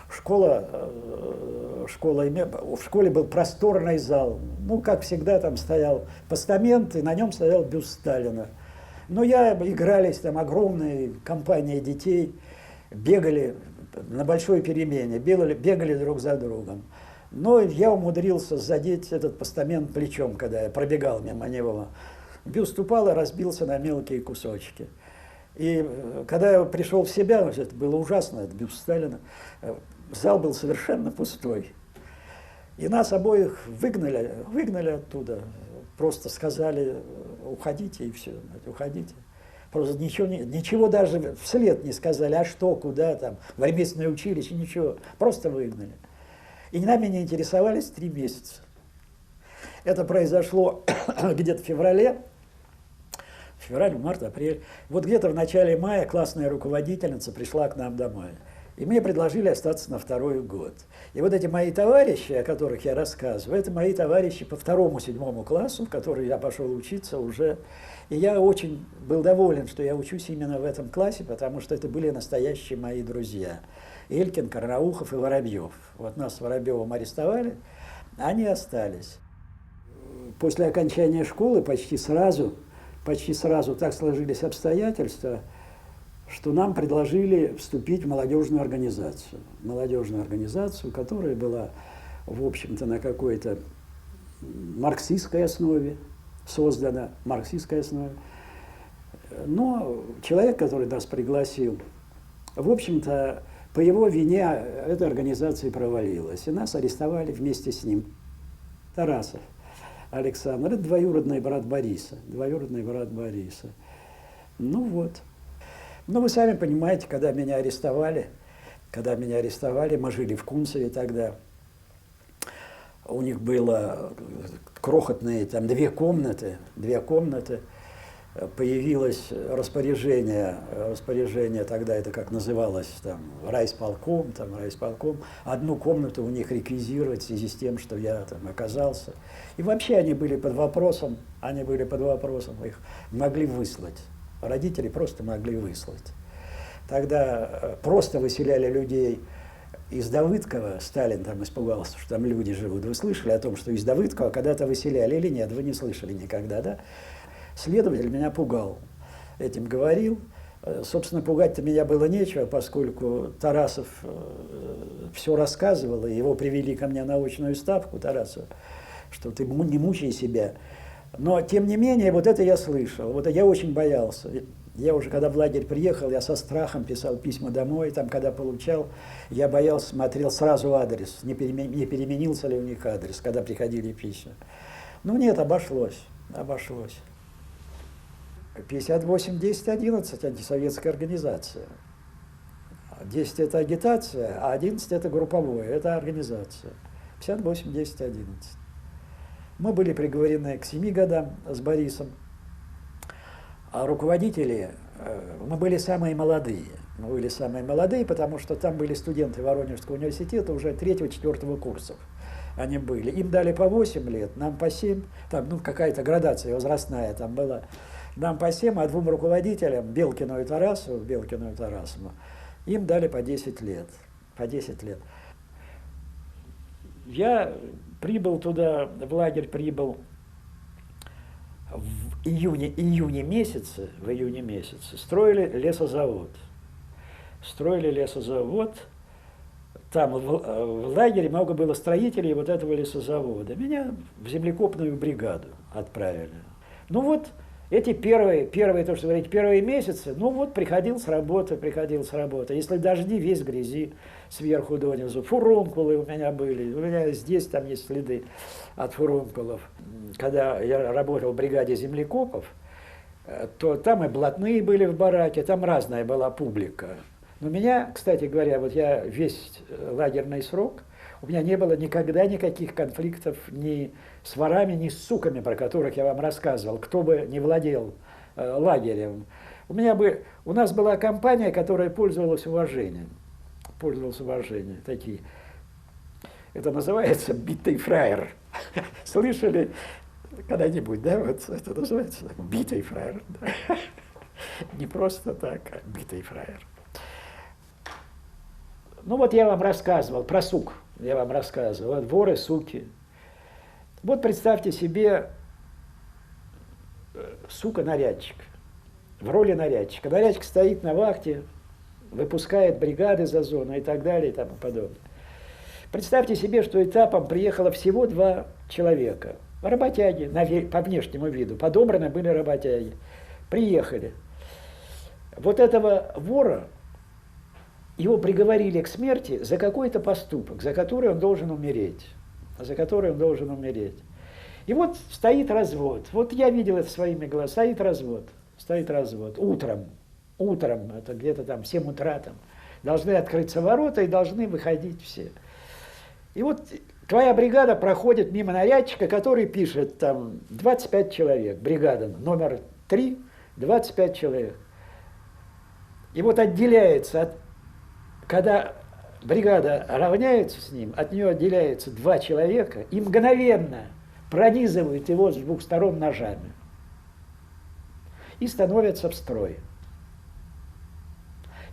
В школе был просторный зал. Ну, как всегда, там стоял постамент, и на нем стоял бюст Сталина. Но игрались там огромные компании детей, бегали на большой перемене, бегали друг за другом. Но я умудрился задеть этот постамент плечом, когда я пробегал мимо него. Бюст упал и разбился на мелкие кусочки. И когда я пришел в себя, это было ужасно, это бюст Сталина, зал был совершенно пустой. И нас обоих выгнали оттуда. Просто сказали, уходите, и все, уходите. Просто ничего даже вслед не сказали, а что, куда там, в ремесленное училище, ничего. Просто выгнали. И нами не интересовались 3 месяца. Это произошло где-то в феврале. Февраль, март, апрель. Вот где-то в начале мая классная руководительница пришла к нам домой. И мне предложили остаться на 2-й год. И вот эти мои товарищи, о которых я рассказываю, это мои товарищи по 2-7 классу, в который я пошел учиться уже. И я очень был доволен, что я учусь именно в этом классе, потому что это были настоящие мои друзья. Элькин, Карнаухов и Воробьев. Вот нас с Воробьевым арестовали, они остались. После окончания школы почти сразу так сложились обстоятельства, что нам предложили вступить в молодежную организацию. Молодежную организацию, которая была, в общем-то, на какой-то марксистской основе создана, марксистской основе. Но человек, который нас пригласил, в общем-то, по его вине эта организация провалилась. И нас арестовали вместе с ним. Тарасов Александр, это двоюродный брат Бориса. Ну вот. Ну, вы сами понимаете, когда меня арестовали, мы жили в Кунцеве тогда, у них было крохотные, там, 2 комнаты, появилось распоряжение, тогда это как называлось, там, райисполком, одну комнату у них реквизировать в связи с тем, что я там оказался. И вообще они были под вопросом, их могли выслать. Родители просто могли выслать. Тогда просто выселяли людей из Давыдкова. Сталин там испугался, что там люди живут. Вы слышали о том, что из Давыдкова когда-то выселяли или нет? Вы не слышали никогда, да? Следователь меня пугал. Этим говорил. Собственно, пугать-то меня было нечего, поскольку Тарасов все рассказывал, и его привели ко мне на очную ставку, Тарасов, что ты не мучай себя. Но, тем не менее, вот это я слышал, вот я очень боялся. Я уже, когда в лагерь приехал, я со страхом писал письма домой, там, когда получал, я боялся, смотрел сразу адрес, не переменился ли у них адрес, когда приходили письма. Ну нет, обошлось. 58-10-11 антисоветская организация. 10 это агитация, а 11 это групповое, это организация. 58-10-11. Мы были приговорены к 7 годам с Борисом, а руководители, мы были самые молодые. Потому что там были студенты Воронежского университета уже 3-4 курсов. Они были. Им дали по 8 лет, нам по 7. Там, какая-то градация возрастная там была. Нам по 7, а 2 руководителям, Белкину и Тарасову, им дали по 10 лет. Я прибыл туда, в лагерь прибыл в июне месяце, строили лесозавод. Там в лагере много было строителей вот этого лесозавода. Меня в землекопную бригаду отправили. Ну вот, эти первые, то, что говорите, первые месяцы, приходил с работы. Если дожди, весь в грязи, сверху донизу. Фурункулы у меня были. У меня здесь, там есть следы от фурункулов. Когда я работал в бригаде землекопов, то там и блатные были в бараке, там разная была публика. Но меня, кстати говоря, вот я весь лагерный срок, у меня не было никогда никаких конфликтов ни с ворами, ни с суками, про которых я вам рассказывал, кто бы не владел лагерем. У нас была компания, которая пользовалась уважением. Такие. Это называется битый фраер. Слышали когда-нибудь, да? Вот это называется битый фраер. Да? Не просто так, а битый фраер. Ну вот я вам рассказывал про сук, я вам рассказывал, вот воры, суки. Вот представьте себе сука-нарядчик, в роли нарядчика. Нарядчик стоит на вахте, выпускает бригады за зону и так далее и тому подобное. Представьте себе, что этапом приехало всего 2 человека. Работяги, по внешнему виду, подобраны были работяги. Приехали. Вот этого вора, его приговорили к смерти за какой-то поступок, за который он должен умереть. За который он должен умереть. И вот стоит развод. Вот я видел это своими глазами. Стоит развод. Утром, это где-то там в 7 утра там, должны открыться ворота и должны выходить все. И вот твоя бригада проходит мимо нарядчика, который пишет там 25 человек, бригада номер 3, 25 человек. И вот отделяется, когда бригада равняется с ним, от нее отделяется 2 человека и мгновенно пронизывают его с 2 сторон ножами и становятся в строй.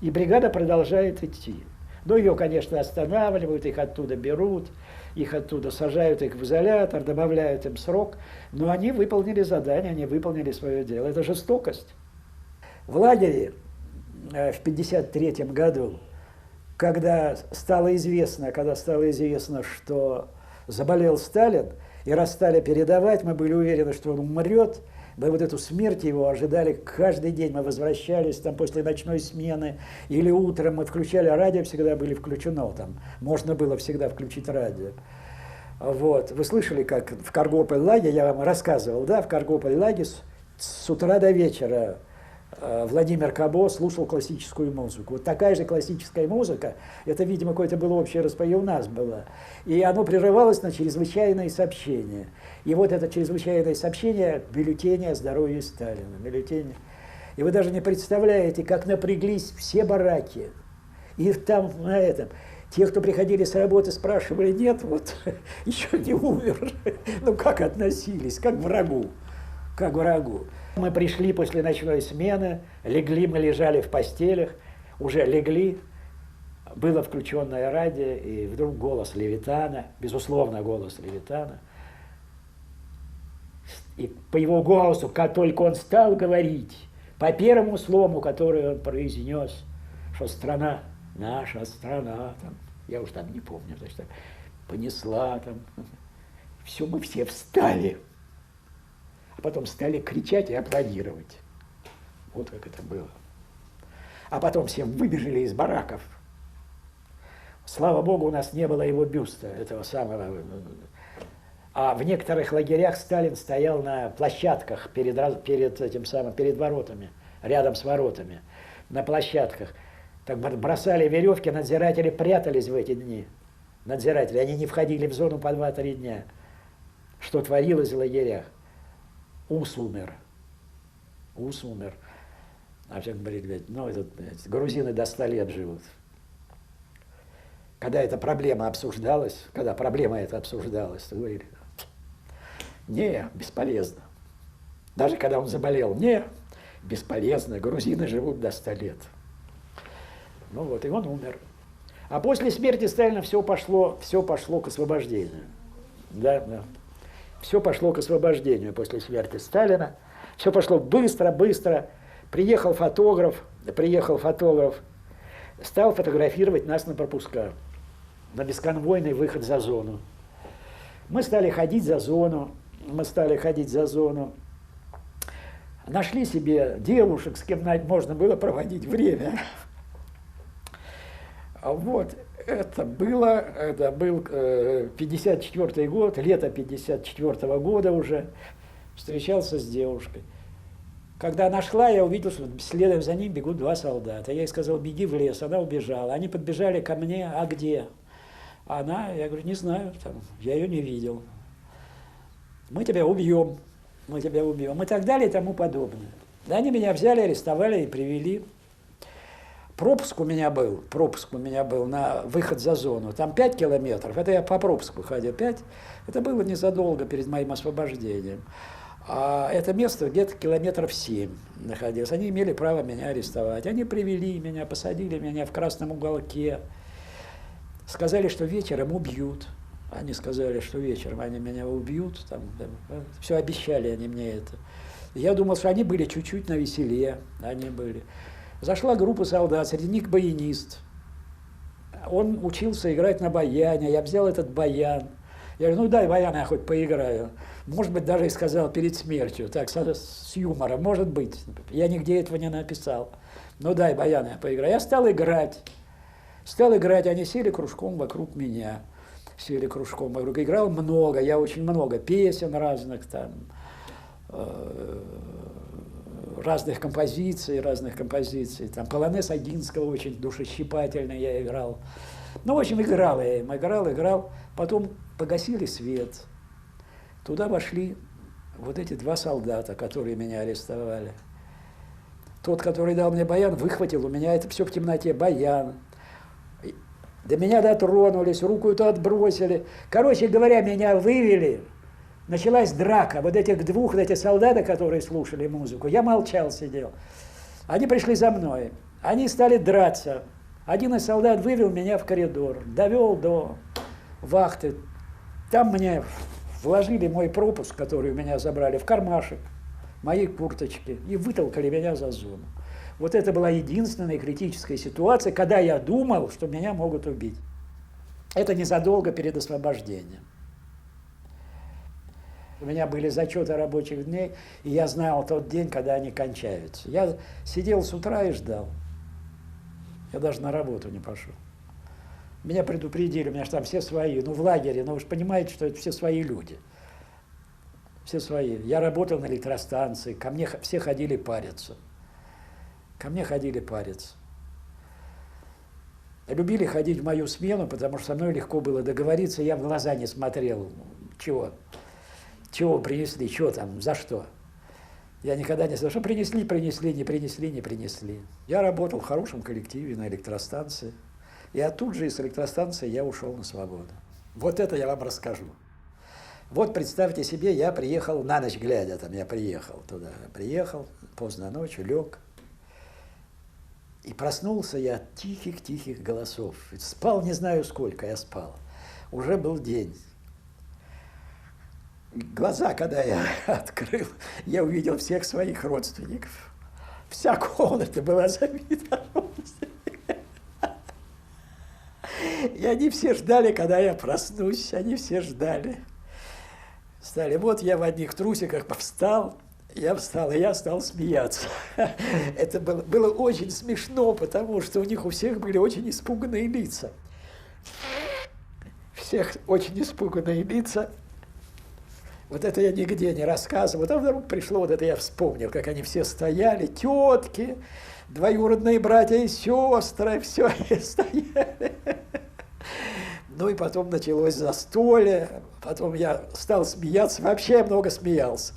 И бригада продолжает идти. Но ее, конечно, останавливают, их оттуда берут, их оттуда сажают их в изолятор, добавляют им срок. Но они выполнили задание, они выполнили свое дело. Это жестокость. В лагере в 1953 году, когда стало известно, что заболел Сталин, и раз стали передавать, мы были уверены, что он умрет. Мы вот эту смерть его ожидали каждый день. Мы возвращались там после ночной смены или утром. Мы включали радио, всегда были включено. Там можно было всегда включить радио. Вот. Вы слышали, как в Каргополь-лаге, я вам рассказывал, да, в Каргополь-лаге с утра до вечера Владимир Кабо слушал классическую музыку. Вот такая же классическая музыка, это, видимо, какое-то было общее распоение у нас было. И оно прерывалось на чрезвычайные сообщения. И вот это чрезвычайное сообщение бюллетеня о здоровье Сталина. Бюллетень. И вы даже не представляете, как напряглись все бараки. И там на этом. Те, кто приходили с работы, спрашивали, нет, вот еще не умер. Ну как относились, как к врагу. Как к врагу. Мы пришли после ночной смены, мы лежали в постелях, уже легли, было включенное радио, и вдруг голос Левитана, безусловно, голос Левитана. И по его голосу, как только он стал говорить, по первому слову, которое он произнес, что страна, наша страна, там, я уж там не помню, значит, понесла, там, все, мы все встали. А потом стали кричать и аплодировать. Вот как это было. А потом все выбежали из бараков. Слава Богу, у нас не было его бюста, этого самого. А в некоторых лагерях Сталин стоял на площадках перед воротами, рядом с воротами, на площадках. Так бросали веревки, надзиратели прятались в эти дни. Надзиратели, они не входили в зону по 2-3 дня. Что творилось в лагерях? Ус умер. А все говорит, ну, грузины до 100 лет живут. Когда эта проблема обсуждалась, то говорили, не, бесполезно. Даже когда он заболел, не, бесполезно, грузины живут до 100 лет. Ну вот, и он умер. А после смерти Сталина все пошло к освобождению. Да. Все пошло к освобождению после смерти Сталина. Все пошло быстро. Приехал фотограф, стал фотографировать нас на пропуска, на бесконвойный выход за зону. Мы стали ходить за зону. Нашли себе девушек, с кем можно было проводить время. Вот. Это был 54 год, лето 54 года уже, встречался с девушкой. Когда нашла, я увидел, что следом за ним бегут 2 солдата. Я ей сказал, беги в лес, она убежала. Они подбежали ко мне, а где? Я говорю, не знаю, я ее не видел. Мы тебя убьем, и так далее, и тому подобное. Они меня взяли, арестовали и привели. Пропуск у меня был на выход за зону. Там 5 километров, это я по пропуску ходил, 5. Это было незадолго перед моим освобождением. А это место где-то километров 7 находилось. Они имели право меня арестовать. Они привели меня, посадили меня в красном уголке. Сказали, что вечером убьют. Они сказали, что вечером они меня убьют. Там, все обещали они мне это. Я думал, что они были чуть-чуть навеселее. Они были. Зашла группа солдат, среди них баянист. Он учился играть на баяне. Я взял этот баян. Я говорю, ну дай баян, я хоть поиграю. Может быть, даже и сказал перед смертью, так, с юмором, может быть. Я нигде этого не написал. Ну дай баян, я поиграю. Я стал играть. Они сели кружком вокруг меня. Сели кружком вокруг. Играл много, я очень много песен разных там, разных композиций. Там полонез Огинского очень душещипательный я играл. Ну, в общем, играл я им, играл. Потом погасили свет. Туда вошли вот эти два солдата, которые меня арестовали. Тот, который дал мне баян, выхватил у меня это все в темноте, баян. До меня дотронулись, руку-то отбросили. Короче говоря, меня вывели. Началась драка. Вот этих двух, вот эти солдаты, которые слушали музыку, я молчал, сидел. Они пришли за мной. Они стали драться. Один из солдат вывел меня в коридор, довел до вахты. Там мне вложили мой пропуск, который у меня забрали, в кармашек моей курточки и вытолкали меня за зону. Вот это была единственная критическая ситуация, когда я думал, что меня могут убить. Это незадолго перед освобождением. У меня были зачеты рабочих дней, и я знал тот день, когда они кончаются. Я сидел с утра и ждал. Я даже на работу не пошел. Меня предупредили, у меня же там все свои. Ну, в лагере, ну, вы же понимаете, что это все свои люди. Все свои. Я работал на электростанции, ко мне все ходили париться. Любили ходить в мою смену, потому что со мной легко было договориться, я в глаза не смотрел. Чего принесли, чего там, за что. Я никогда не сказал, что принесли, не принесли. Я работал в хорошем коллективе на электростанции. И оттуда же из электростанции я ушел на свободу. Вот это я вам расскажу. Вот представьте себе, я приехал на ночь глядя, я приехал туда. Приехал, поздно ночью, лег. И проснулся я от тихих голосов. Спал не знаю сколько, я спал. Уже был день. Глаза, когда я открыл, я увидел всех своих родственников. Вся комната была забита родственниками. И они все ждали, когда я проснусь. Они все ждали. Стали. Вот я в одних трусиках встал. Я встал, и я стал смеяться. Это было очень смешно, потому что у них у всех были очень испуганные лица. Всех очень испуганные лица. Вот это я нигде не рассказывал. Потом вдруг пришло, вот это я вспомнил, как они все стояли, тетки, двоюродные братья и сестры, все стояли. Ну и потом началось застолье, потом я стал смеяться, вообще я много смеялся.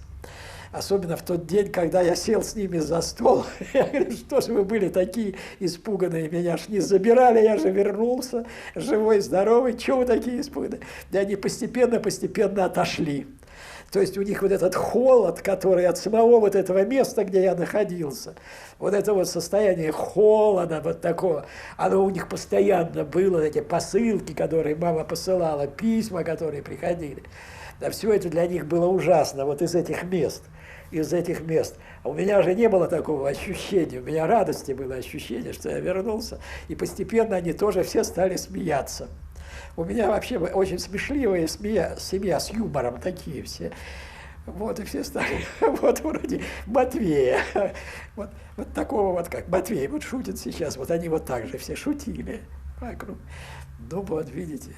Особенно в тот день, когда я сел с ними за стол. Я говорю, что же вы были такие испуганные, меня ж не забирали, я же вернулся, живой, здоровый, чего вы такие испуганные? И они постепенно отошли. То есть у них вот этот холод, который от самого вот этого места, где я находился, вот это вот состояние холода вот такого, оно у них постоянно было, эти посылки, которые мама посылала, письма, которые приходили. Да, все это для них было ужасно, вот из этих мест. А у меня же не было такого ощущения, у меня радости было ощущение, что я вернулся, и постепенно они тоже все стали смеяться. У меня вообще очень смешливая семья с юмором, такие все. Вот и все стали, вот вроде Матвея, вот такого вот, как Матвей, вот шутит сейчас, вот они вот так же все шутили вокруг. Ну вот, видите.